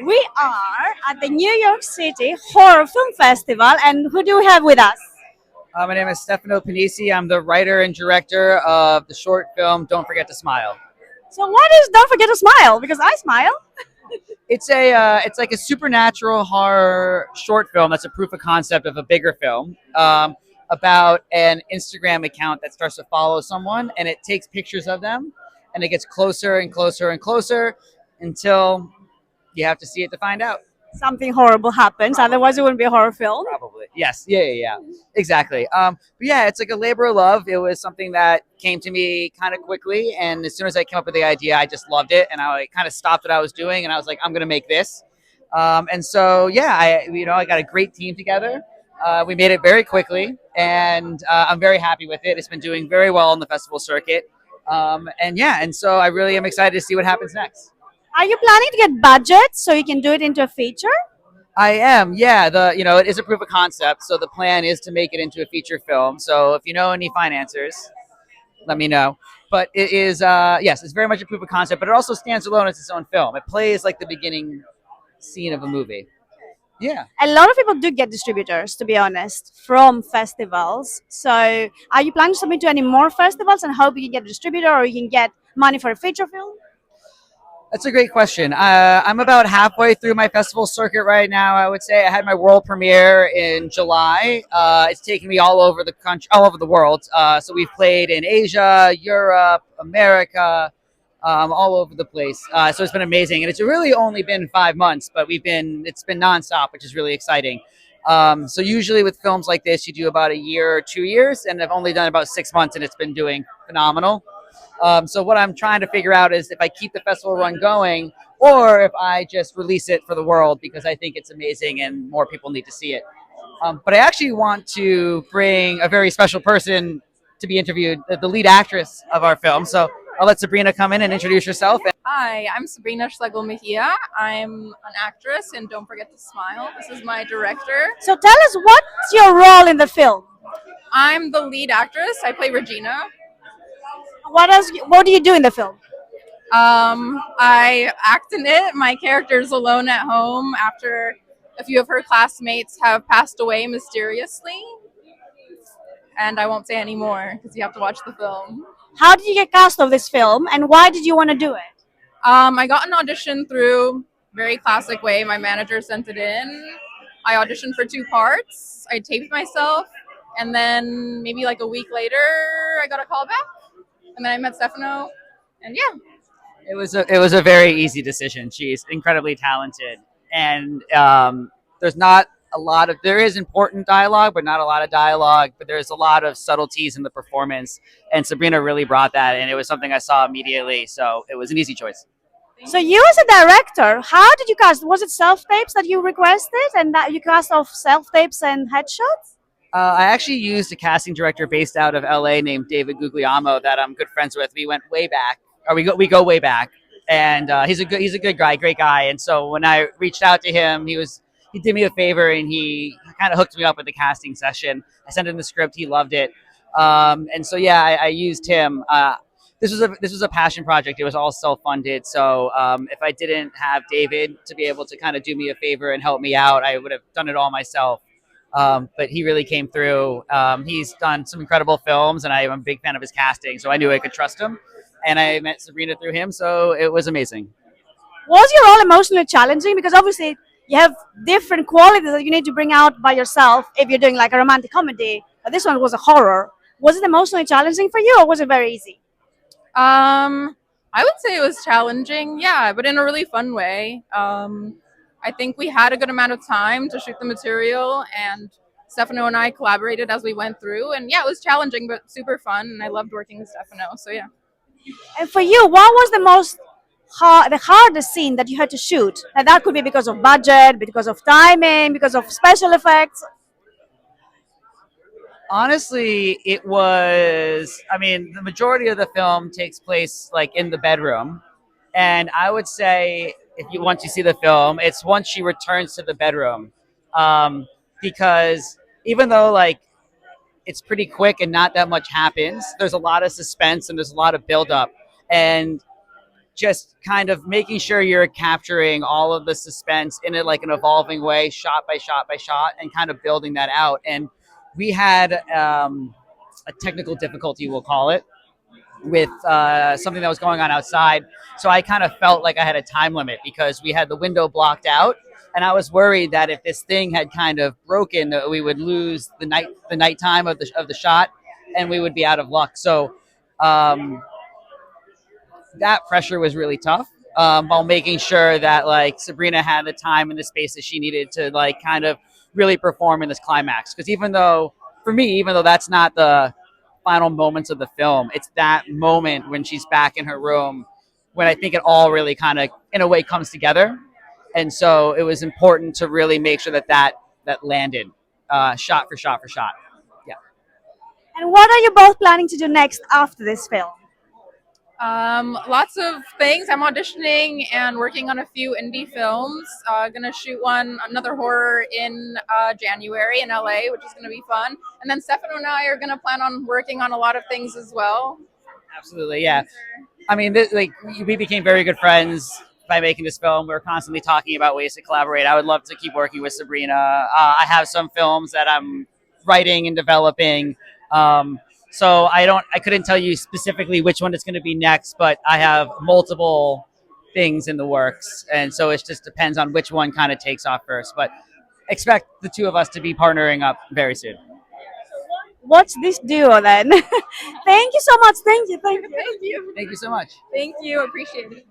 We are at the New York City Horror Film Festival, and who do we have with us? My name is Stefano Pennisi. I'm the writer and director of the short film Don't Forget to Smile. So, what is Don't Forget to Smile? Because I smile. It's like a supernatural horror short film that's a proof of concept of a bigger film about an Instagram account that starts to follow someone, and it takes pictures of them, and it gets closer and closer and closer until you have to see it to find out. Something horrible happens, otherwise, it wouldn't be a horror film. Probably. Yes. Yeah. Exactly. But yeah, it's like a labor of love. It was something that came to me kind of quickly. And as soon as I came up with the idea, I just loved it. And I kind of stopped what I was doing and I was like, I'm going to make this. And so, yeah, I got a great team together. We made it very quickly and I'm very happy with it. It's been doing very well on the festival circuit. And so I really am excited to see what happens next. Are you planning to get budget so you can do it into a feature? I am, yeah. It is a proof of concept, so the plan is to make it into a feature film. So if you know any financiers, let me know. But it is, yes, it's very much a proof of concept, but it also stands alone as its own film. It plays like the beginning scene of a movie. Yeah. A lot of people do get distributors, to be honest, from festivals. So, are you planning to submit to any more festivals and hope you can get a distributor or you can get money for a feature film? That's a great question. I'm about halfway through my festival circuit right now. I would say I had my world premiere in July. It's taken me all over the country, all over the world. So we've played in Asia, Europe, America, all over the place. So it's been amazing, and it's really only been 5 months, but it's been nonstop, which is really exciting. So usually with films like this, you do about a year or 2 years, and I've only done about 6 months, and it's been doing phenomenal. So what I'm trying to figure out is if I keep the festival run going or if I just release it for the world because I think it's amazing and more people need to see it. But I actually want to bring a very special person to be interviewed, the lead actress of our film. So I'll let Sabrina come in and introduce herself. Hi, I'm Sabrina Schlegel-Mejia. I'm an actress in Don't Forget to Smile. This is my director. So, tell us what's your role in the film? I'm the lead actress. I play Regina. What do you do in the film? I act in it. My character's alone at home after a few of her classmates have passed away mysteriously. And I won't say any more because you have to watch the film. How did you get cast of this film and why did you want to do it? I got an audition through very classic way. My manager sent it in. I auditioned for 2 parts. I taped myself, and then maybe like a week later, I got a call back, and then I met Stefano, and yeah. It was a very easy decision. She's incredibly talented, and there is important dialogue, but not a lot of dialogue. But there's a lot of subtleties in the performance, and Sabrina really brought that, and it was something I saw immediately. So it was an easy choice. So you as a director, how did you cast? Was it self-tapes that you requested and that you cast off self-tapes and headshots? I actually used a casting director based out of LA named David Guglielmo that I'm good friends with. We went way back, or we go way back, and he's a good guy, great guy. And so when I reached out to him, he did me a favor and he kind of hooked me up with the casting session. I sent him the script, he loved it, and so yeah, I used him. This was a passion project. It was all self-funded. So if I didn't have David to be able to kind of do me a favor and help me out, I would have done it all myself. But he really came through. He's done some incredible films, and I'm a big fan of his casting, so I knew I could trust him. And I met Sabrina through him, so it was amazing. Was your role emotionally challenging? Because obviously you have different qualities that you need to bring out by yourself if you're doing like a romantic comedy. But this one was a horror. Was it emotionally challenging for you or was it very easy? I would say it was challenging, yeah, but in a really fun way. I think we had a good amount of time to shoot the material, and Stefano and I collaborated as we went through. And yeah, it was challenging, but super fun. And I loved working with Stefano. So yeah. And for you, what was the hardest scene that you had to shoot? And that could be because of budget, because of timing, because of special effects. Honestly, it was. I mean, the majority of the film takes place like in the bedroom, and I would say if you once you see the film, it's once she returns to the bedroom, because even though like it's pretty quick and not that much happens, there's a lot of suspense and there's a lot of buildup, and just kind of making sure you're capturing all of the suspense in like an evolving way, shot by shot by shot, and kind of building that out. And we had a technical difficulty, we'll call it, with something that was going on outside. So I kind of felt like I had a time limit because we had the window blocked out, and I was worried that if this thing had kind of broken, that we would lose the nighttime of the shot, and we would be out of luck. So that pressure was really tough. While making sure that like Sabrina had the time and the space that she needed to like kind of really perform in this climax. Because even though, for me, even though that's not the final moments of the film, it's that moment when she's back in her room when I think it all really kind of, in a way, comes together. And so it was important to really make sure that landed, shot for shot for shot. Yeah. And what are you both planning to do next after this film? Lots of things. I'm auditioning and working on a few indie films. Gonna shoot another horror in January in LA, which is gonna be fun. And then Stefano and I are gonna plan on working on a lot of things as well. Absolutely, yeah. I mean, we became very good friends by making this film. We were constantly talking about ways to collaborate. I would love to keep working with Sabrina. I have some films that I'm writing and developing. So I couldn't tell you specifically which one it's going to be next, but I have multiple things in the works. And so it just depends on which one kind of takes off first. But expect the two of us to be partnering up very soon. Watch this duo then. Thank you so much. Thank you. Thank you. Thank you. Thank you so much. Thank you. Appreciate it.